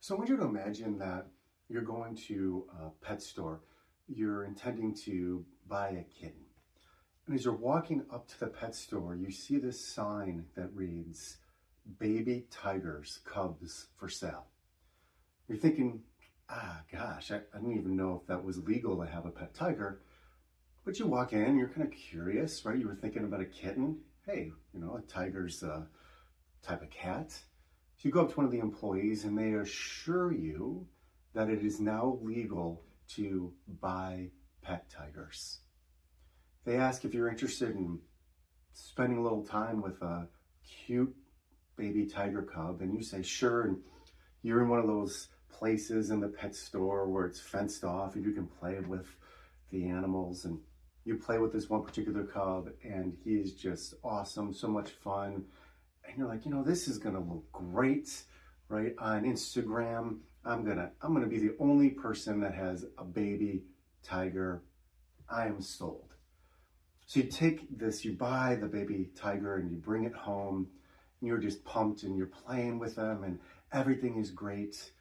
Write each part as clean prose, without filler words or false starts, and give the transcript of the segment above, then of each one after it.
So I want you to imagine that you're going to a pet store. You're intending to buy a kitten. And as you're walking up to the pet store, you see this sign that reads, Baby Tigers Cubs for Sale. You're thinking, gosh, I didn't even know if that was legal to have a pet tiger. But you walk in, you're kind of curious, right? You were thinking about a kitten. Hey, a tiger's a type of cat. So you go up to one of the employees and they assure you that it is now legal to buy pet tigers. They ask if you're interested in spending a little time with a cute baby tiger cub, and you say sure, and you're in one of those places in the pet store where it's fenced off and you can play with the animals, and you play with this one particular cub and he is just awesome, so much fun. And you're like, this is gonna look great, right? On Instagram, I'm gonna be the only person that has a baby tiger. I am sold. So you take this, you buy the baby tiger and you bring it home, and you're just pumped and you're playing with them and everything is great.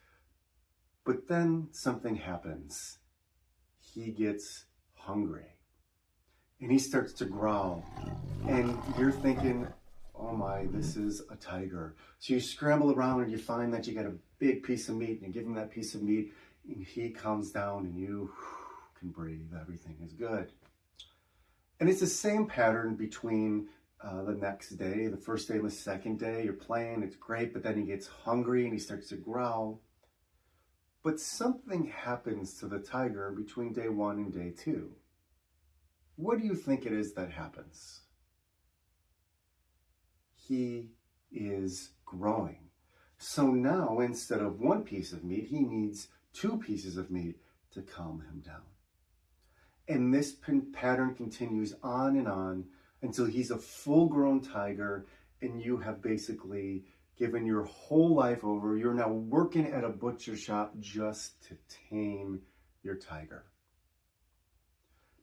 But then something happens. He gets hungry and he starts to growl, and you're thinking, oh my, this is a tiger. So you scramble around and you find that you got a big piece of meat, and you give him that piece of meat and he comes down and you can breathe. Everything is good. And it's the same pattern between the next day, the first day and the second day. You're playing, it's great, but then he gets hungry and he starts to growl. But something happens to the tiger between day 1 and day 2. What do you think it is that happens? He is growing. So now, instead of 1 piece of meat, he needs 2 pieces of meat to calm him down. And this pattern continues on until he's a full-grown tiger, and you have basically given your whole life over. You're now working at a butcher shop just to tame your tiger.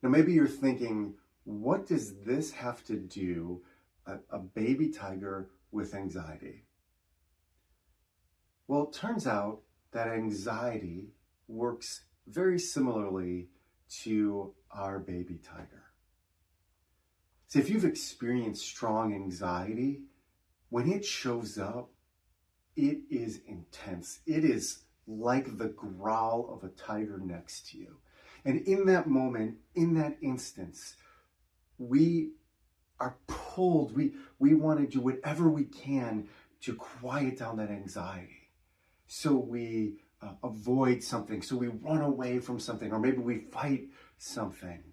Now, maybe you're thinking, what does this have to do, a baby tiger, with anxiety? Well, it turns out that anxiety works very similarly to our baby tiger. So if you've experienced strong anxiety, when it shows up, it is intense. It is like the growl of a tiger next to you. And in that moment, in that instance, we are pulled. We want to do whatever we can to quiet down that anxiety. So we avoid something. So we run away from something, or maybe we fight something.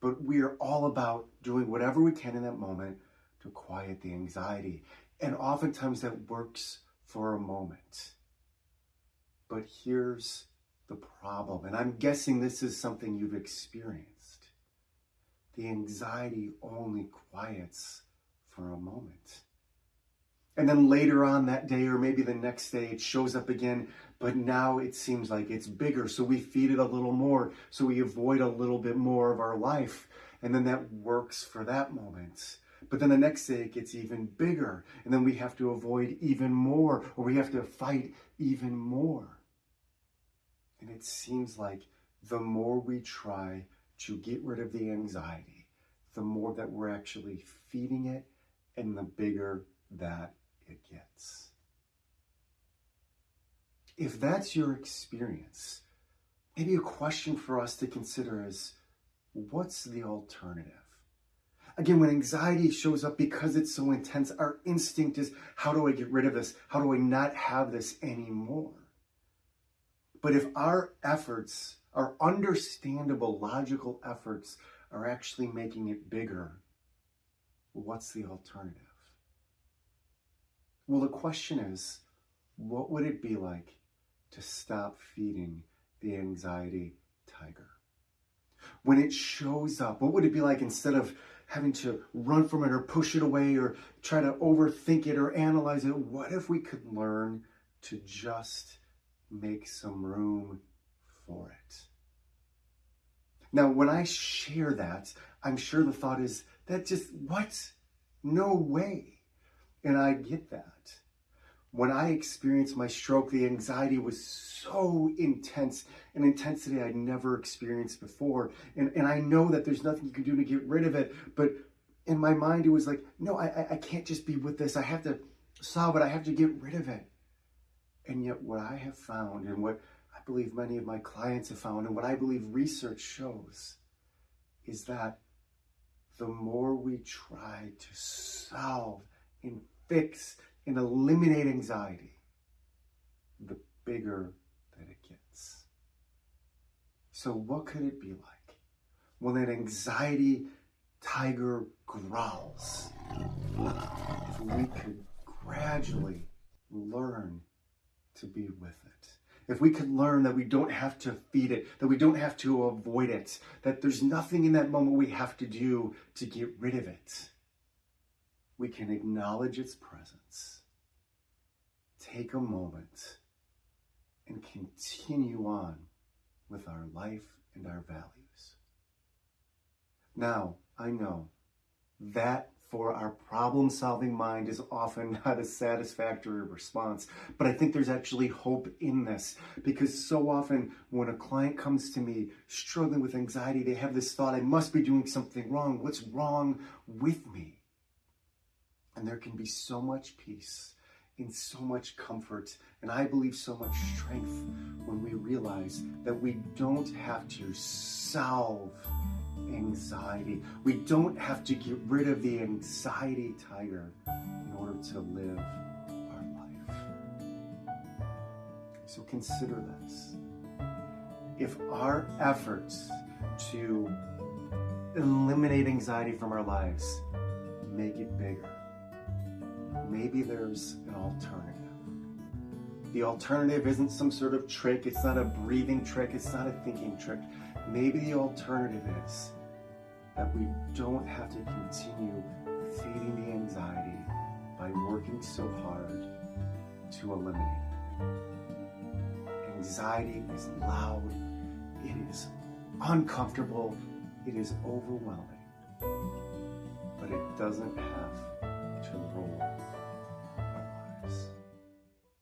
But we are all about doing whatever we can in that moment to quiet the anxiety. And oftentimes that works for a moment. But here's the problem, and I'm guessing this is something you've experienced. The anxiety only quiets for a moment. And then later on that day, or maybe the next day, it shows up again, but now it seems like it's bigger. So we feed it a little more. So we avoid a little bit more of our life. And then that works for that moment. But then the next day it gets even bigger. And then we have to avoid even more, or we have to fight even more. And it seems like the more we try to get rid of the anxiety, the more that we're actually feeding it, and the bigger that it gets. If that's your experience, maybe a question for us to consider is, what's the alternative? Again, when anxiety shows up because it's so intense, our instinct is, how do I get rid of this? How do I not have this anymore? But if our efforts, our understandable, logical efforts, are actually making it bigger, what's the alternative? Well, the question is, what would it be like to stop feeding the anxiety tiger? When it shows up, what would it be like, instead of having to run from it or push it away or try to overthink it or analyze it? What if we could learn to just make some room for it? Now, when I share that, I'm sure the thought is, that just, what? No way. And I get that. When I experienced my stroke, the anxiety was so intense, an intensity I'd never experienced before. And I know that there's nothing you can do to get rid of it, but in my mind, it was like, no, I can't just be with this. I have to solve it. I have to get rid of it. And yet what I have found, and what I believe many of my clients have found, and what I believe research shows, is that the more we try to solve and fix and eliminate anxiety, the bigger that it gets. So what could it be like when an anxiety tiger growls? If we could gradually learn to be with it. If we could learn that we don't have to feed it, that we don't have to avoid it, that there's nothing in that moment we have to do to get rid of it. We can acknowledge its presence, take a moment, and continue on with our life and our values. Now, I know that for our problem-solving mind is often not a satisfactory response, but I think there's actually hope in this, because so often when a client comes to me struggling with anxiety, they have this thought, I must be doing something wrong. What's wrong with me? And there can be so much peace and so much comfort, and I believe so much strength when we realize that we don't have to solve anxiety. We don't have to get rid of the anxiety tiger in order to live our life. So consider this. If our efforts to eliminate anxiety from our lives make it bigger, maybe there's an alternative. The alternative isn't some sort of trick. It's not a breathing trick. It's not a thinking trick. Maybe the alternative is that we don't have to continue feeding the anxiety by working so hard to eliminate it. Anxiety is loud. It is uncomfortable. It is overwhelming. But it doesn't have to rule